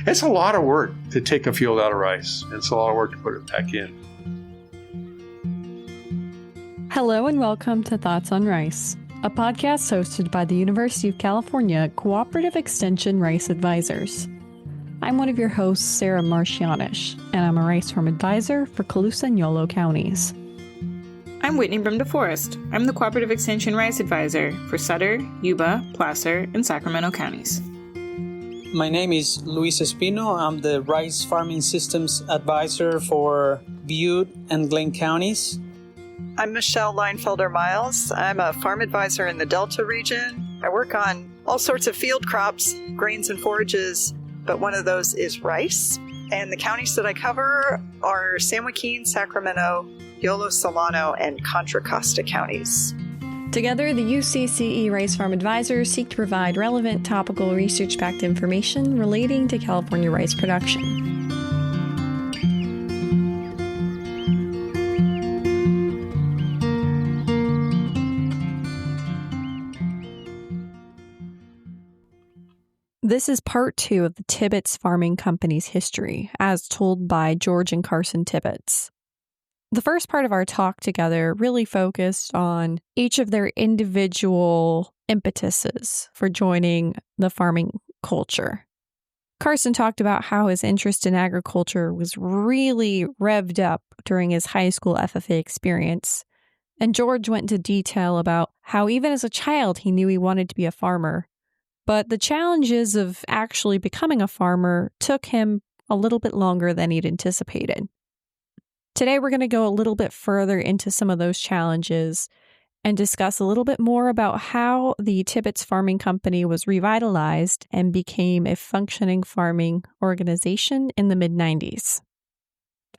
It's a lot of work to take a field out of rice. It's a lot of work to put it back in. Hello and welcome to Thoughts on Rice, a podcast hosted by the University of California Cooperative Extension Rice Advisors. I'm one of your hosts, Sarah Marcianish, and I'm a rice farm advisor for Colusa and Yolo counties. I'm Whitney Brim DeForest. I'm the Cooperative Extension Rice Advisor for Sutter, Yuba, Placer, and Sacramento counties. My name is Luis Espino. I'm the Rice Farming Systems Advisor for Butte and Glenn counties. I'm Michelle Leinfelder-Miles. I'm a farm advisor in the Delta region. I work on all sorts of field crops, grains and forages, but one of those is rice. And the counties that I cover are San Joaquin, Sacramento, Yolo, Solano, and Contra Costa counties. Together, the UCCE Rice Farm Advisors seek to provide relevant, topical, research-backed information relating to California rice production. This is part 2 of the Tibbitts Farming Company's history, as told by George and Carson Tibbitts. The first part of our talk together really focused on each of their individual impetuses for joining the farming culture. Carson talked about how his interest in agriculture was really revved up during his high school FFA experience, and George went into detail about how even as a child he knew he wanted to be a farmer. But the challenges of actually becoming a farmer took him a little bit longer than he'd anticipated. Today, we're going to go a little bit further into some of those challenges and discuss a little bit more about how the Tibbitts Farming Company was revitalized and became a functioning farming organization in the mid-90s.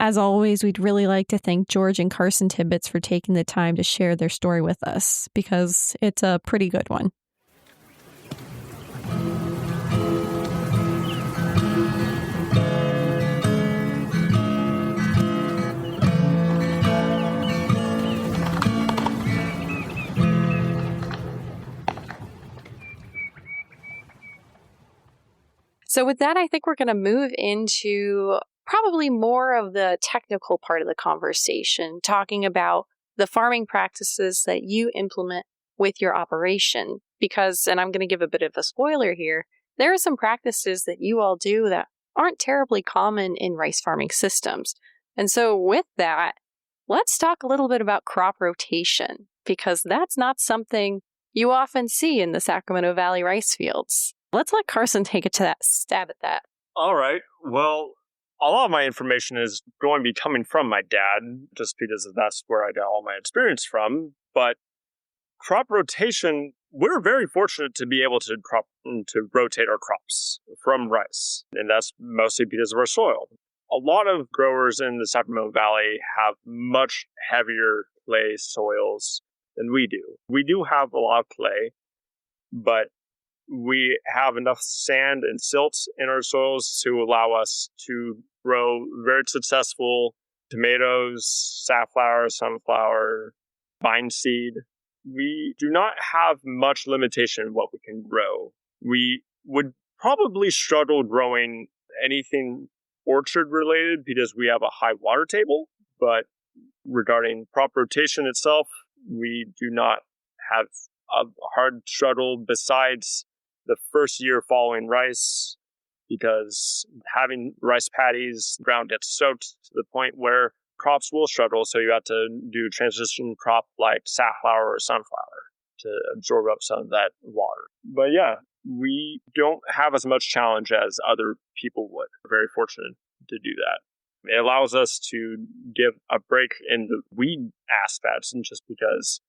As always, we'd really like to thank George and Carson Tibbitts for taking the time to share their story with us, because it's a pretty good one. So with that, I think we're going to move into probably more of the technical part of the conversation, talking about the farming practices that you implement with your operation. Because, and I'm going to give a bit of a spoiler here, there are some practices that you all do that aren't terribly common in rice farming systems. And so with that, let's talk a little bit about crop rotation, because that's not something you often see in the Sacramento Valley rice fields. Let's let Carson take it to that stab at that. All right. Well, a lot of my information is going to be coming from my dad, just because that's where I got all my experience from. But crop rotation, we're very fortunate to be able to rotate our crops from rice. And that's mostly because of our soil. A lot of growers in the Sacramento Valley have much heavier clay soils than we do. We do have a lot of clay, but we have enough sand and silt in our soils to allow us to grow very successful tomatoes, safflower, sunflower, vine seed. We do not have much limitation in what we can grow. We would probably struggle growing anything orchard related because we have a high water table, but regarding crop rotation itself, we do not have a hard struggle besides the first year following rice, because having rice paddies, ground gets soaked to the point where crops will struggle, so you have to do transition crop like safflower or sunflower to absorb up some of that water. But yeah, we don't have as much challenge as other people would. We're very fortunate to do that. It allows us to give a break in the weed aspects, and just because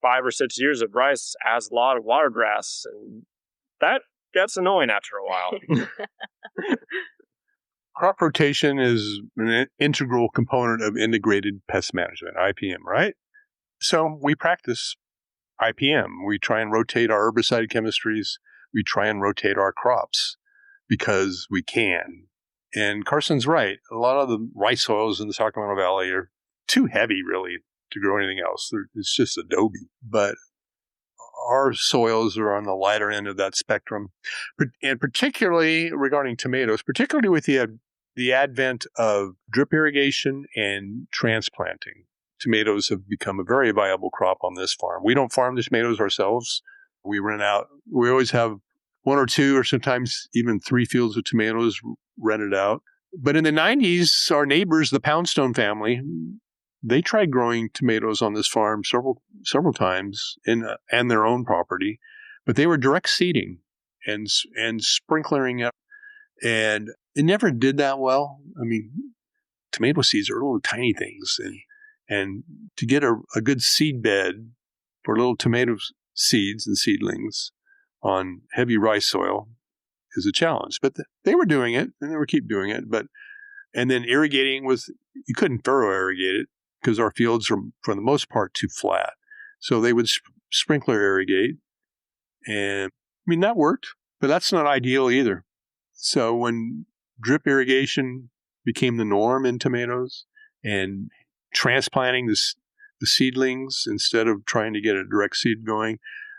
5 or 6 years of rice adds a lot of water grass, and that gets annoying after a while. Crop rotation is an integral component of integrated pest management, IPM, right? So we practice IPM. We try and rotate our herbicide chemistries. We try and rotate our crops because we can. And Carson's right. A lot of the rice soils in the Sacramento Valley are too heavy, really, to grow anything else. It's just adobe. But our soils are on the lighter end of that spectrum. And particularly regarding tomatoes, particularly with the advent of drip irrigation and transplanting, tomatoes have become a very viable crop on this farm. We don't farm the tomatoes ourselves. We rent out. We always have 1 or 2 or sometimes even 3 fields of tomatoes rented out. But in the 90s, our neighbors, the Poundstone family, they tried growing tomatoes on this farm several times and their own property, but they were direct seeding and sprinklering up, and it never did that well. I mean, tomato seeds are little tiny things, and to get a good seed bed for little tomato seeds and seedlings on heavy rice soil is a challenge. But they were doing it, and they would keep doing it. And then irrigating you couldn't furrow irrigate it because our fields are, for the most part, too flat. So they would sprinkler irrigate. And I mean, that worked, but that's not ideal either. So when drip irrigation became the norm in tomatoes and transplanting the seedlings instead of trying to get a direct seed going,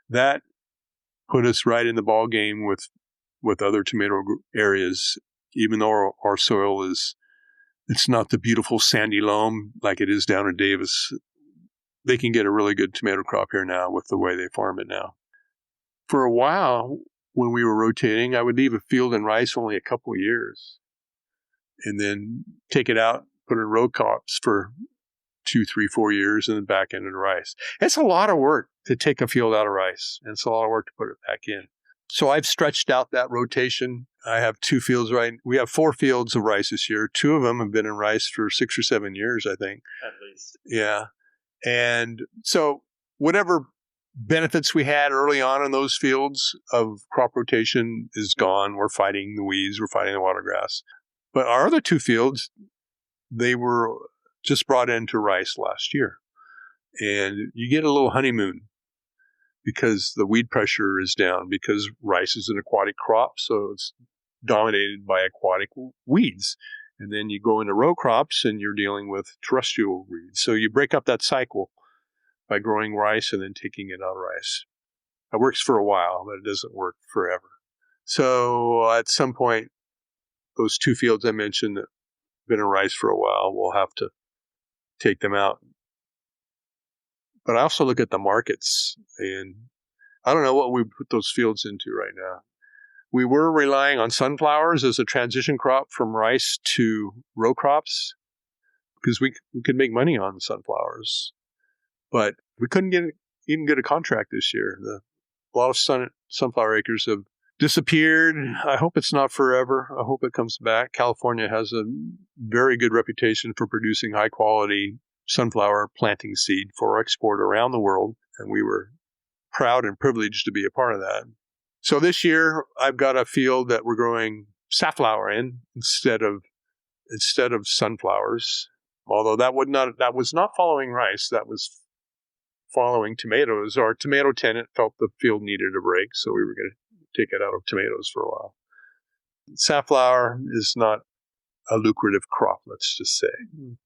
that put us right in the ball game with other tomato areas, even though our soil it's not the beautiful sandy loam like it is down in Davis. They can get a really good tomato crop here now with the way they farm it now. For a while, when we were rotating, I would leave a field in rice only a couple of years and then take it out, put it in row crops for 2, 3, 4 years, and then back into rice. It's a lot of work to take a field out of rice, and it's a lot of work to put it back in. So I've stretched out that rotation. I have 2 fields we have 4 fields of rice this year. 2 of them have been in rice for 6 or 7 years, I think. At least. Yeah. And so whatever benefits we had early on in those fields of crop rotation is gone. We're fighting the weeds. We're fighting the watergrass. But our other 2 fields, they were just brought into rice last year. And you get a little honeymoon because the weed pressure is down, because rice is an aquatic crop, so it's dominated by aquatic weeds. And then you go into row crops and you're dealing with terrestrial weeds. So you break up that cycle by growing rice and then taking it out of rice. It works for a while, but it doesn't work forever. So at some point, those 2 fields I mentioned that have been in rice for a while, we'll have to take them out. But I also look at the markets, and I don't know what we put those fields into right now. We were relying on sunflowers as a transition crop from rice to row crops because we could make money on sunflowers. But we couldn't even get a contract this year. A lot of sunflower acres have disappeared. I hope it's not forever. I hope it comes back. California has a very good reputation for producing high-quality sunflower planting seed for export around the world, and we were proud and privileged to be a part of that. So this year, I've got a field that we're growing safflower in instead of sunflowers. Although that was not following rice, that was following tomatoes. Our tomato tenant felt the field needed a break, so we were going to take it out of tomatoes for a while. Safflower is not a lucrative crop, let's just say,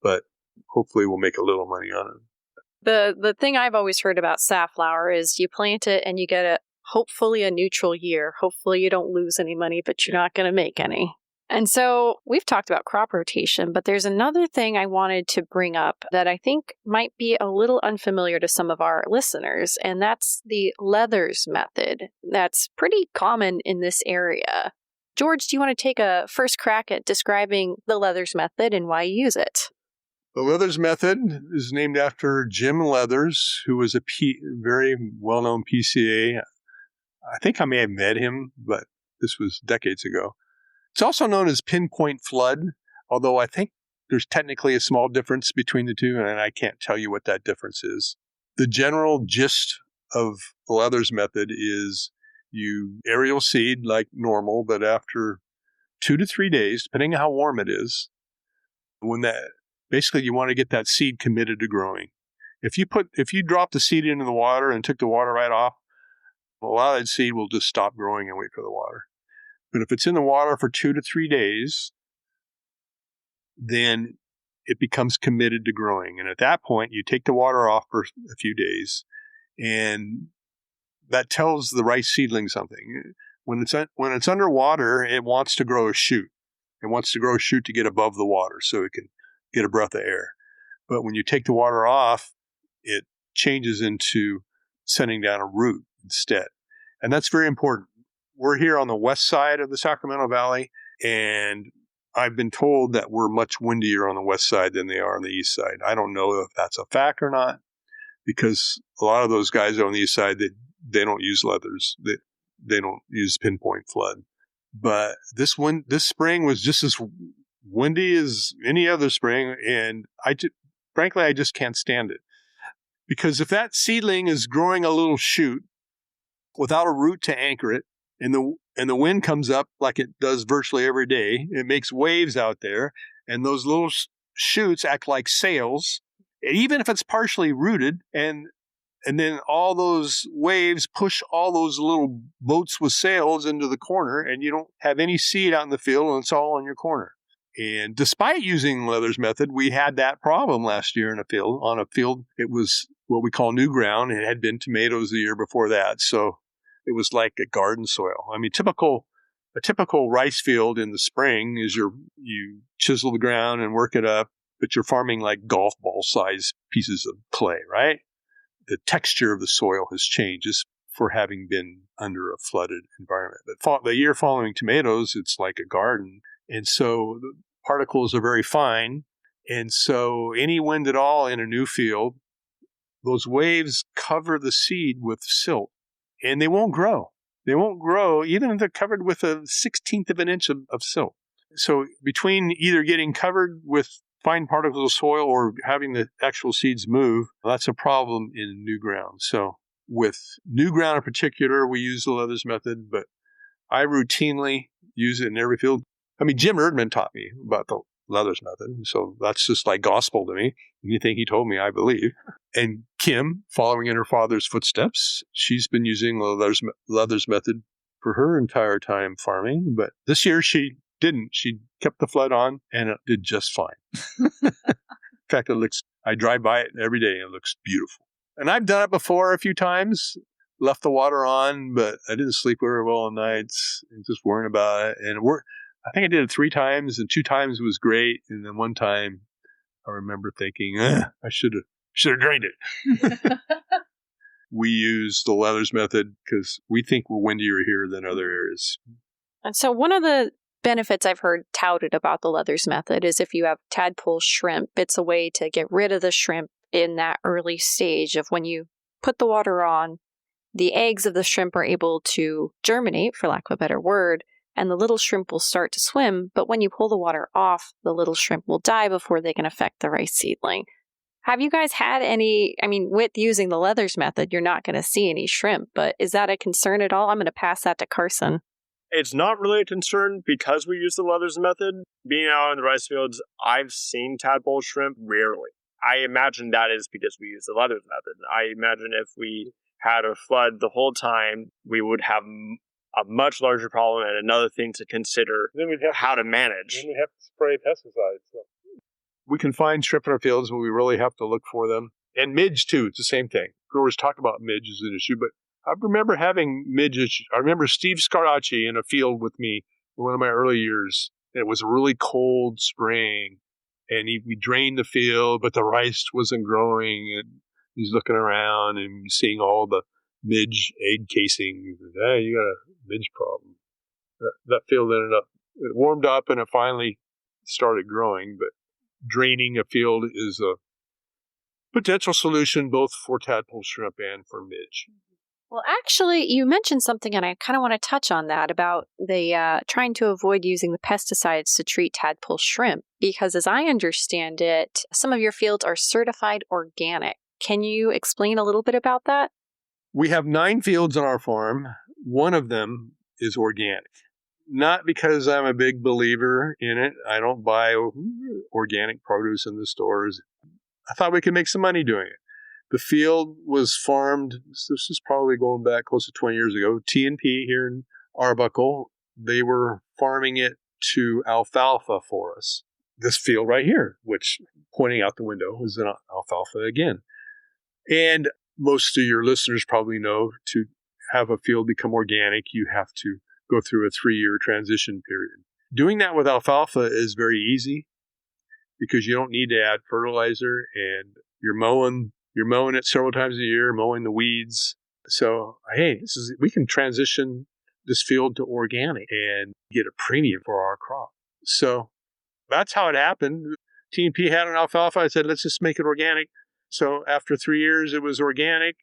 but hopefully we'll make a little money on it. The thing I've always heard about safflower is you plant it and you get hopefully a neutral year. Hopefully you don't lose any money, but you're not going to make any. And so we've talked about crop rotation, but there's another thing I wanted to bring up that I think might be a little unfamiliar to some of our listeners, and that's the Leathers method. That's pretty common in this area. George, do you want to take a first crack at describing the Leathers method and why you use it? The Leathers method is named after Jim Leathers, who was a very well-known PCA. I think I may have met him, but this was decades ago. It's also known as pinpoint flood, although I think there's technically a small difference between the two, and I can't tell you what that difference is. The general gist of the Leathers method is you aerial seed like normal, but after 2 to 3 days, depending on how warm it is, basically you want to get that seed committed to growing. If you drop the seed into the water and took the water right off, a lot of that seed will just stop growing and wait for the water. But if it's in the water for 2 to 3 days, then it becomes committed to growing. And at that point, you take the water off for a few days, and that tells the rice seedling something. When it's underwater, it wants to grow a shoot. It wants to grow a shoot to get above the water so it can get a breath of air. But when you take the water off, it changes into sending down a root instead. And that's very important. We're here on the west side of the Sacramento Valley, and I've been told that we're much windier on the west side than they are on the east side. I don't know if that's a fact or not, because a lot of those guys on the east side, they don't use leathers. They don't use pinpoint flood. But this spring was just as windy as any other spring, and frankly, I just can't stand it. Because if that seedling is growing a little shoot without a root to anchor it, and the wind comes up like it does virtually every day, it makes waves out there, and those little shoots act like sails, even if it's partially rooted, and then all those waves push all those little boats with sails into the corner, and you don't have any seed out in the field, and it's all on your corner. And despite using Leather's method, we had that problem last year on a field. It was what we call new ground. It had been tomatoes the year before that, so it was like a garden soil. I mean, a typical rice field in the spring is you chisel the ground and work it up, but you're farming like golf ball size pieces of clay, right? The texture of the soil has changed just for having been under a flooded environment. But the year following tomatoes, it's like a garden. And so the particles are very fine. And so any wind at all in a new field, those waves cover the seed with silt, and they won't grow. They won't grow even if they're covered with a 1/16 of an inch of silt. So between either getting covered with fine particles of soil or having the actual seeds move, that's a problem in new ground. So with new ground in particular, we use the Leather's method, but I routinely use it in every field. I mean, Jim Erdman taught me about the Leather's method, so that's just like gospel to me. Anything he told me, I believe. And Kim, following in her father's footsteps, she's been using the Leather's method for her entire time farming, but this year she didn't. She kept the flood on, and it did just fine. In fact, I drive by it every day, and it looks beautiful. And I've done it before a few times, left the water on, but I didn't sleep very well at nights, and just worrying about it. And I think I did it 3 times, and 2 times was great, and then 1 time I remember thinking, I should have drained it. We use the Leather's method because we think we're windier here than other areas. And so one of the benefits I've heard touted about the Leather's method is if you have tadpole shrimp, it's a way to get rid of the shrimp in that early stage of when you put the water on, the eggs of the shrimp are able to germinate, for lack of a better word, and the little shrimp will start to swim. But when you pull the water off, the little shrimp will die before they can affect the rice seedling. Have you guys had with using the Leather's method, you're not going to see any shrimp, but is that a concern at all? I'm going to pass that to Carson. It's not really a concern because we use the Leather's method. Being out in the rice fields, I've seen tadpole shrimp rarely. I imagine that is because we use the Leather's method. I imagine if we had a flood the whole time, we would have a much larger problem and another thing to consider how to manage. Then we'd have to spray pesticides. So. We can find shrimp in our fields, but we really have to look for them. And midge, too. It's the same thing. Growers talk about midge as an issue, but I remember having midge issues. I remember Steve Scaracci in a field with me in one of my early years. It was a really cold spring, and we drained the field, but the rice wasn't growing, and he's looking around and seeing all the midge egg casings. Hey, you got a midge problem. That field it warmed up, and it finally started growing, but draining a field is a potential solution both for tadpole shrimp and for midge. Well, actually, you mentioned something, and I kind of want to touch on that about the trying to avoid using the pesticides to treat tadpole shrimp, because as I understand it, some of your fields are certified organic. Can you explain a little bit about that? We have 9 fields on our farm. One of them is organic. Not because I'm a big believer in it. I don't buy organic produce in the stores. I thought we could make some money doing it. The field was farmed, this is probably going back close to 20 years ago, T&P here in Arbuckle. They were farming it to alfalfa for us. This field right here, which pointing out the window is an alfalfa again. And most of your listeners probably know to have a field become organic, you have to go through a 3-year transition period. Doing that with alfalfa is very easy because you don't need to add fertilizer, and you're mowing it several times a year, mowing the weeds. So, hey, we can transition this field to organic and get a premium for our crop. So that's how it happened. T&P had an alfalfa. I said, let's just make it organic. So after 3 years, it was organic.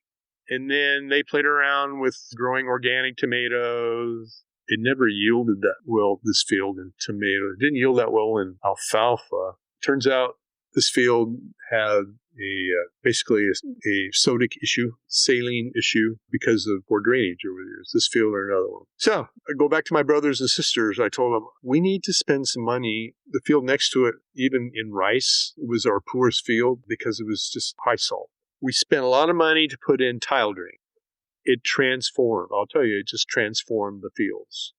And then they played around with growing organic tomatoes. It never yielded that well, this field in tomatoes. It didn't yield that well in alfalfa. Turns out this field had basically a sodic issue, saline issue, because of poor drainage over the years. This field or another one. So I go back to my brothers and sisters. I told them, we need to spend some money. The field next to it, even in rice, was our poorest field because it was just high salt. We spent a lot of money to put in tile drain. It transformed. I'll tell you, it just transformed the fields.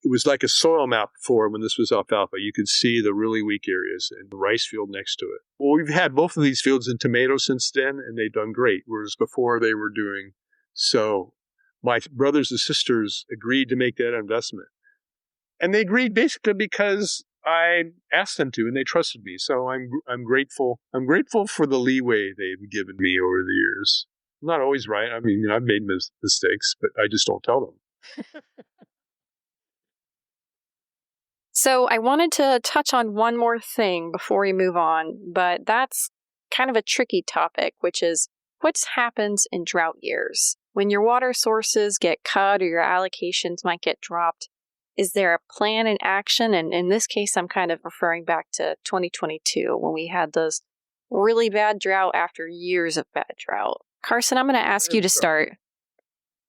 It was like a soil map before when this was alfalfa. You could see the really weak areas and the rice field next to it. Well, we've had both of these fields in tomatoes since then, and they've done great, whereas before they were doing so. My brothers and sisters agreed to make that investment. And they agreed basically because I asked them to, and they trusted me. So I'm grateful. I'm grateful for the leeway they've given me over the years. I'm not always right. I mean, I've made mistakes, but I just don't tell them. So I wanted to touch on one more thing before we move on, but that's kind of a tricky topic, which is what happens in drought years. When your water sources get cut or your allocations might get dropped, is there a plan in action? And in this case, I'm kind of referring back to 2022 when we had those really bad drought after years of bad drought. Carson, I'm going to ask you to start.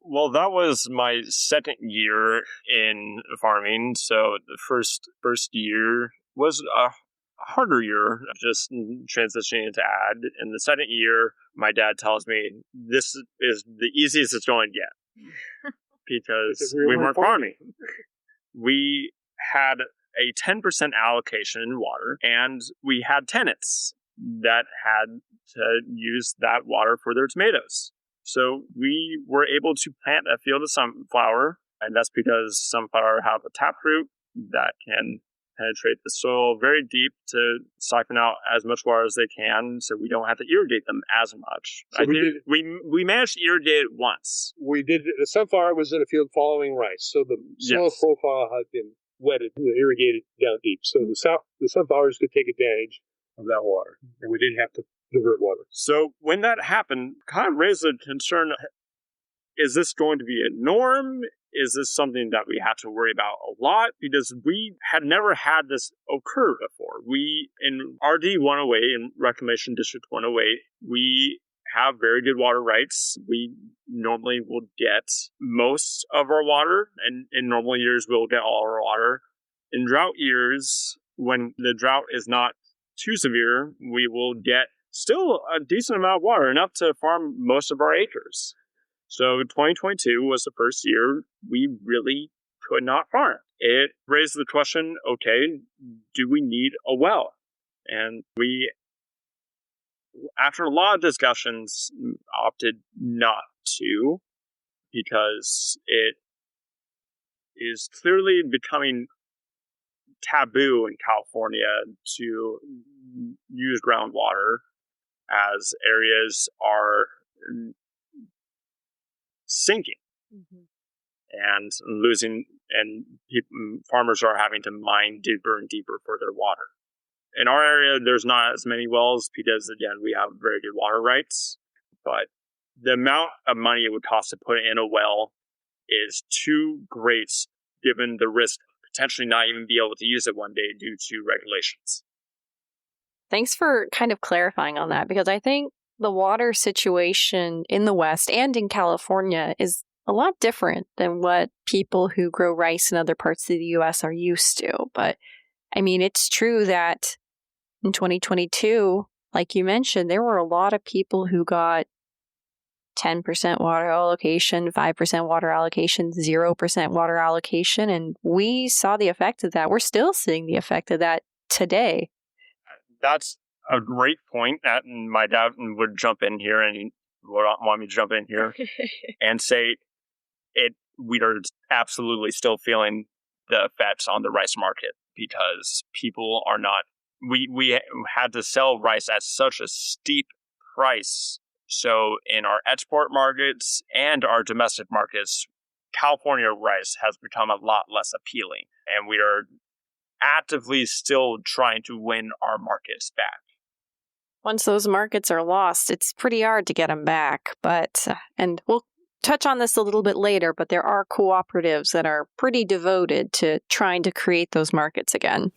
Well, that was my second year in farming. So the first year was a harder year, just transitioning into ag. And the second year, my dad tells me this is the easiest it's going to get because we weren't farming. We had a 10% allocation in water, and we had tenants that had to use that water for their tomatoes. So we were able to plant a field of sunflower, and that's because sunflower have a taproot that can penetrate the soil very deep to siphon out as much water as they can, so we don't have to irrigate them as much. So we managed to irrigate it once. We did. The sunflower was in a field following rice, so the soil profile had been wetted, irrigated down deep. So the sunflowers could take advantage of that water, and we didn't have to divert water. So when that happened, kind of raised a concern, is this going to be a norm? Is this something that we have to worry about a lot? Because we had never had this occur before. We, in RD 108, in Reclamation District 108, we have very good water rights. We normally will get most of our water, and in normal years, we'll get all our water. In drought years, when the drought is not too severe, we will get still a decent amount of water, enough to farm most of our acres. So 2022 was the first year we really could not farm. It raised the question, okay, do we need a well? And we, after a lot of discussions, opted not to, because it is clearly becoming taboo in California to use groundwater, as areas are sinking and losing, and farmers are having to mine deeper and deeper for their water. In our area, there's not as many wells because, again, we have very good water rights, but the amount of money it would cost to put in a well is too great given the risk of potentially not even be able to use it one day due to regulations. Thanks for kind of clarifying on that, because I think the water situation in the West and in California is a lot different than what people who grow rice in other parts of the U.S. are used to. But I mean, it's true that in 2022, like you mentioned, there were a lot of people who got 10% water allocation, 5% water allocation, 0% water allocation. And we saw the effect of that. We're still seeing the effect of that today. That's a great point. And my dad would jump in here, and he would want me to jump in here and say, we are absolutely still feeling the effects on the rice market because people are not. We had to sell rice at such a steep price. So in our export markets and our domestic markets, California rice has become a lot less appealing, and we are actively still trying to win our markets back. Once those markets are lost, it's pretty hard to get them back. And we'll touch on this a little bit later, but there are cooperatives that are pretty devoted to trying to create those markets again.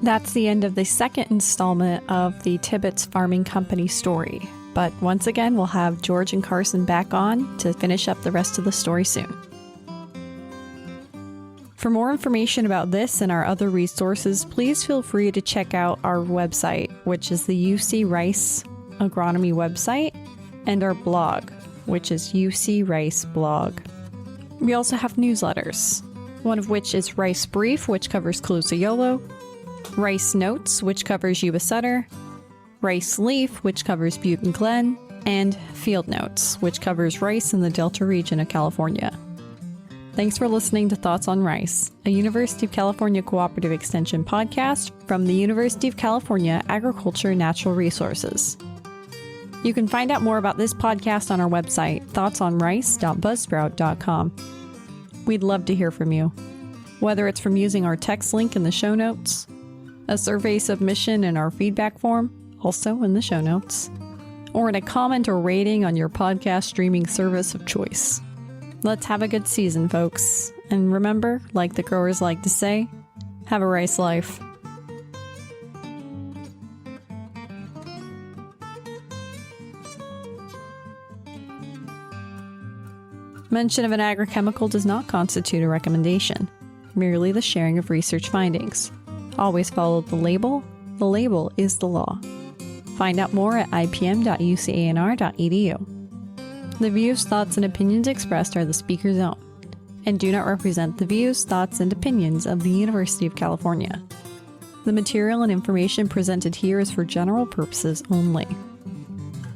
That's the end of the second installment of the Tibbitts Farming Company story. But once again, we'll have George and Carson back on to finish up the rest of the story soon. For more information about this and our other resources, please feel free to check out our website, which is the UC Rice Agronomy website, and our blog, which is UC Rice Blog. We also have newsletters, one of which is Rice Brief, which covers Colusa Yolo, Rice Notes, which covers Yuba Sutter, Rice Leaf, which covers Butte and Glen, and Field Notes, which covers rice in the Delta region of California. Thanks for listening to Thoughts on Rice, a University of California Cooperative Extension podcast from the University of California Agriculture and Natural Resources. You can find out more about this podcast on our website, thoughtsonrice.buzzsprout.com. We'd love to hear from you, whether it's from using our text link in the show notes, a survey submission in our feedback form, also in the show notes, or in a comment or rating on your podcast streaming service of choice. Let's have a good season, folks. And remember, like the growers like to say, have a rice life. Mention of an agrochemical does not constitute a recommendation, merely the sharing of research findings. Always follow the label. The label is the law. Find out more at ipm.ucanr.edu. The views, thoughts, and opinions expressed are the speaker's own, and do not represent the views, thoughts, and opinions of the University of California. The material and information presented here is for general purposes only.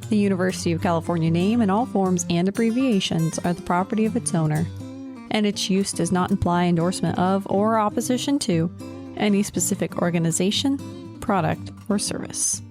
The University of California name and all forms and abbreviations are the property of its owner, and its use does not imply endorsement of or opposition to any specific organization, product, or service.